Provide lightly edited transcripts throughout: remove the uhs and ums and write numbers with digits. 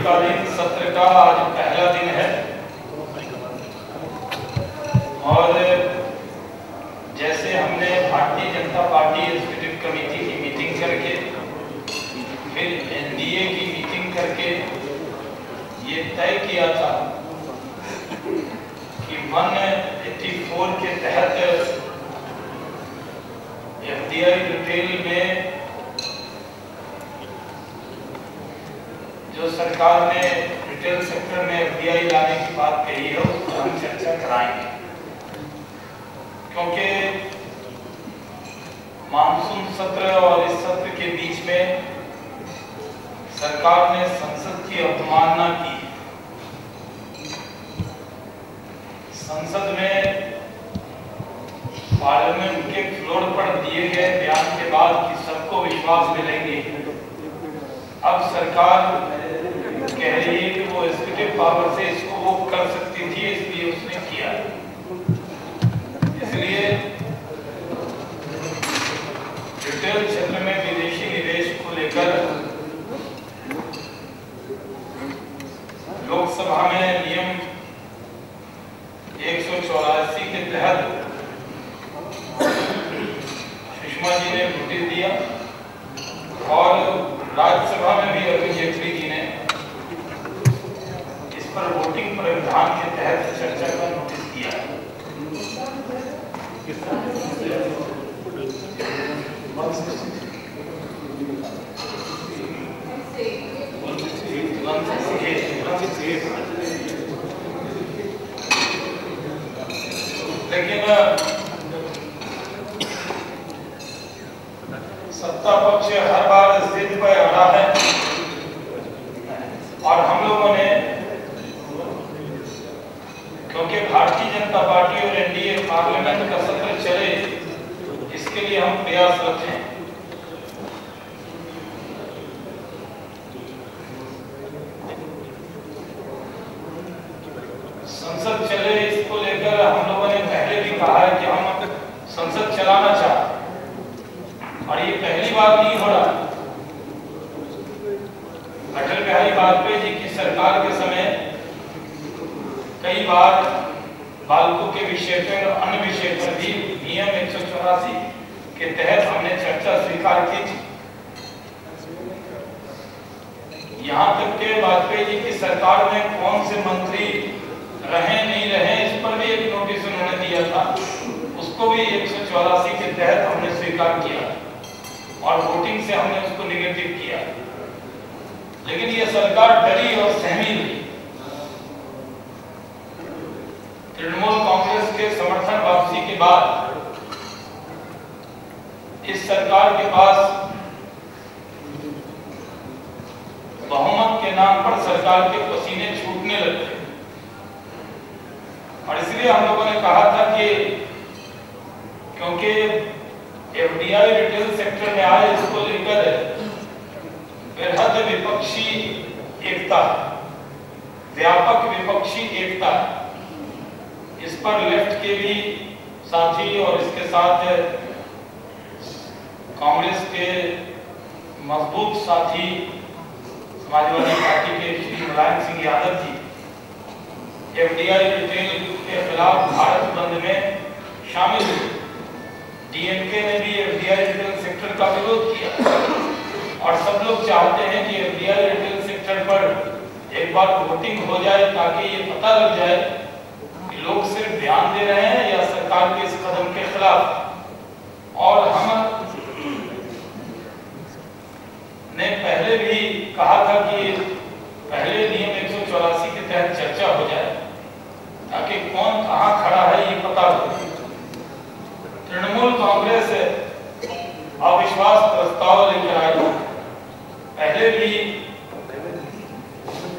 शीतकालीन सत्र का आज पहला दिन है और जैसे हमने Bharatiya Janata party executive committee की मीटिंग करके फिर एनडीए की मीटिंग करके ये तय किया था कि 184 के तहत एफडीआई रिटेल में जो सरकार ने रिटेल सेक्टर में एफडीआई लाने की बात कही है उस पर हम चर्चा कराएंगे, क्योंकि मानसून सत्र और इस सत्र के बीच में सरकार ने संसद की अवमानना की। संसद में पार्लियामेंट के फ्लोर पर दिए गए बयान के बाद कि सबको विश्वास मिलेंगे, अब सरकार कह रही है कि वो एग्जीक्यूटिव पावर से इसको वो कर सकती थी, इसलिए उसने किया। इसलिए रिटेल क्षेत्र में विदेशी निवेश को लेकर लोकसभा में नियम 184 के तहत सुषमा जी ने नोटिस दिया और राज्यसभा में भी अरुण जेटली जी ने इस पर वोटिंग प्रावधान के तहत चर्चा का नोटिस दिया। लेकिन सत्ता पक्ष हर बार इस जिद पर अड़ा है और हम लोगों ने, क्योंकि भारतीय जनता पार्टी और एनडीए पार्लियामेंट का सत्र चले इसके लिए हम प्रयासरत हैं। संसद चले इसको लेकर हम लोगों ने पहले भी कहा है कि हम संसद चलाना चाहते और ये पहली बार नहीं हो रहा। अटल बिहारी वाजपेयी जी की सरकार के समय कई बार बालकों के विषय पर और अन्य विषय पर भी नियम 184 के तहत हमने चर्चा स्वीकार की थी। यहाँ तक के वाजपेयी जी की सरकार में कौन से मंत्री रहे नहीं रहे इस पर भी एक नोटिस उन्होंने दिया था, उसको भी 184 के तहत हमने स्वीकार किया और वोटिंग से हमने उसको निगेटिव किया। लेकिन ये सरकार डरी और सहमी रही। तृणमूल कांग्रेस के समर्थन वापसी के बाद इस सरकार के पास बहुमत के नाम पर सरकार के पसीने छूटने लगते और इसलिए हम लोगों ने कहा था कि क्योंकि एफडीआई रिटेल सेक्टर में आए इसको लेकर बेहद विपक्षी एकता, व्यापक विपक्षी एकता, इस पर लेफ्ट के भी साथी और इसके साथ कांग्रेस के मजबूत साथी समाजवादी पार्टी के श्री मुलायम सिंह यादव जी एफडीआई रिटेल के खिलाफ भारत बंद में शामिल हुए। डीएमके ने भी एफडीआई रिटेल सेक्टर का विरोध किया और सब लोग चाहते हैं कि एफडीआई रिटेल सेक्टर पर एक बार वोटिंग हो जाए ताकि ये पता लग जाए कि लोग सिर्फ ध्यान दे रहे हैं या सरकार के इस कदम के खिलाफ। और हम ने पहले भी कहा था कि पहले नियम 184 के तहत चर्चा हो जाए ताकि कौन कहां खड़ा है ये पता हो। तृणमूल कांग्रेस अविश्वास प्रस्ताव लेकर आई। पहले भी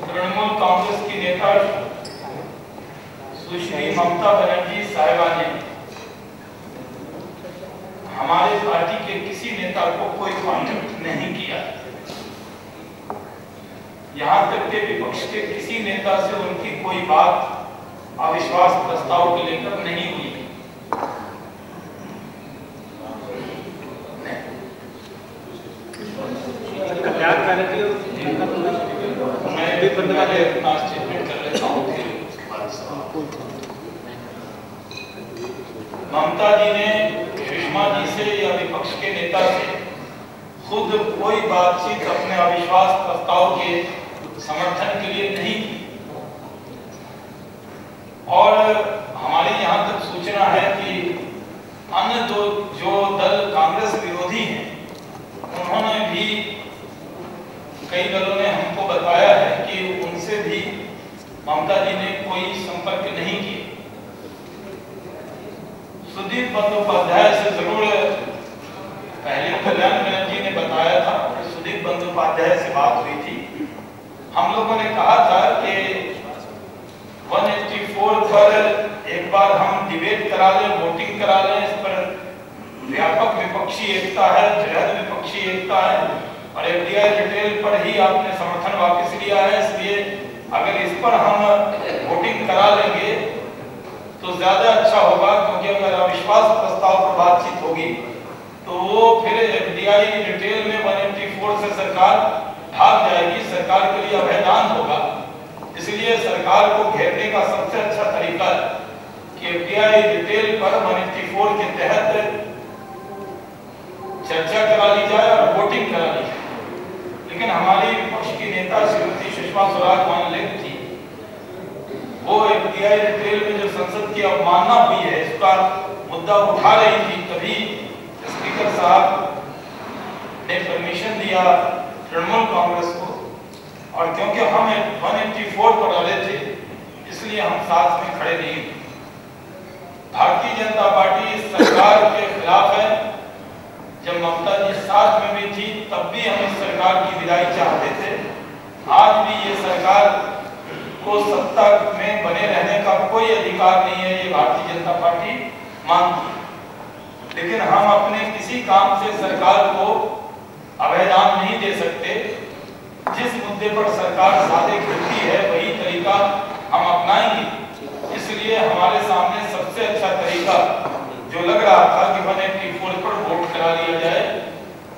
तृणमूल कांग्रेस की नेता सुश्री ममता बनर्जी साहिबा ने हमारे पार्टी के किसी नेता को कोई कांटेक्ट नहीं किया, यहाँ तक के विपक्ष के किसी नेता से उनकी कोई बात अविश्वास प्रस्ताव को लेकर नहीं हुई। मैं अपना स्टेटमेंट कर लेता हूँ। ममता जी ने सुषमा जी से या विपक्ष के नेता से खुद कोई बातचीत अपने अविश्वास प्रस्ताव के समर्थन के लिए नहीं की, और हमारी यहाँ तक सूचना है कि अन्य जो दल कांग्रेस विरोधी हैं, उन्होंने भी, कई दलों ने हमको बताया है कि उनसे भी ममता जी ने कोई संपर्क नहीं किया। सुदीप बंदोपाध्याय से जरूर पहले कल्याण मेनन जी ने बताया था कि सुदीप बंदोपाध्याय से बात हुई थी। हम लोगों ने कहा था कि 184 पर एक बार हम डिबेट करा लें, वोटिंग करा लें। इस पर व्यापक विपक्षी एकता है, बृहद विपक्षी एकता है, और एफडीआई रिटेल पर ही आपने समर्थन वापस लिया है, इसलिए अगर इस पर हम वोटिंग करा लेंगे तो ज्यादा अच्छा होगा, क्योंकि अगर अविश्वास प्रस्ताव पर बातचीत होगी तो वो फिर एफडीआई रिटेल में 184 से सरकार भाग जाएगी, सरकार के लिए अभयदान होगा। इसलिए सरकार को घेरने का सबसे अच्छा तरीका है कि एफडीआई रिटेल पर 184 के तहत चर्चा करा ली जाए और वोटिंग करा ली जाए। लेकिन हमारी विपक्ष की नेता श्रीमती सुषमा स्वराज मानलेक थी, वो एफडीआई रिटेल में जो संसद की अवमानना हुई है इसका मुद्दा उठा रही थी। तभी स्पीकर साहब ने परमिशन दिया तृणमूल कांग्रेस को, और क्योंकि हम 184 पर अड़े थे इसलिए हम साथ में खड़े नहीं थे। भारतीय जनता पार्टी इस सरकार के खिलाफ है। जब ममता जी साथ में भी थी तब भी हम इस सरकार की विदाई चाहते थे। आज भी ये सरकार को सत्ता में बने रहने का कोई अधिकार नहीं है, ये भारतीय जनता पार्टी मानती है। लेकिन हम अपने किसी काम से सरकार को अभयदान नहीं दे सकते। जिस मुद्दे पर सरकार साधे गिरती है वही तरीका हम अपनाएंगे। इसलिए हमारे सामने सबसे अच्छा तरीका जो लग रहा था कि 184 पर वोट करा लिया जाए,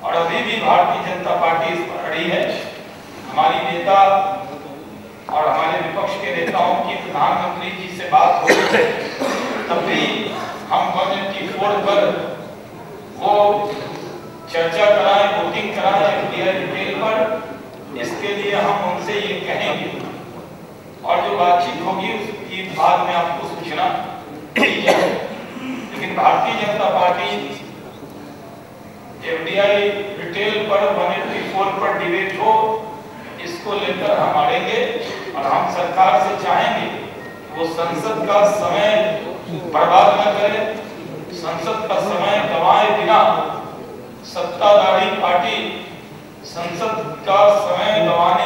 और अभी भी भारतीय जनता पार्टी इस पर अड़ी है। हमारी नेता और हमारे विपक्ष के नेताओं की प्रधानमंत्री जी से बात हो रही है, तब भी हम 184 पर वो चर्चा कराएं, वोटिंग कराएं एफडीआई रिटेल पर। इसके लिए हम उनसे ये कहेंगे, और जो बातचीत होगी उसकी बाद में आपको सूचना दी जाए। लेकिन Bharatiya Janata party FDI retail पर 184 पर डिबेट हो, इसको लेकर हम अड़ेंगे, और हम सरकार से चाहेंगे वो संसद का समय बर्बाद न करे, संसद का समय गंवाए बिना। सत्ताधारी पार्टी संसद का समय गंवाने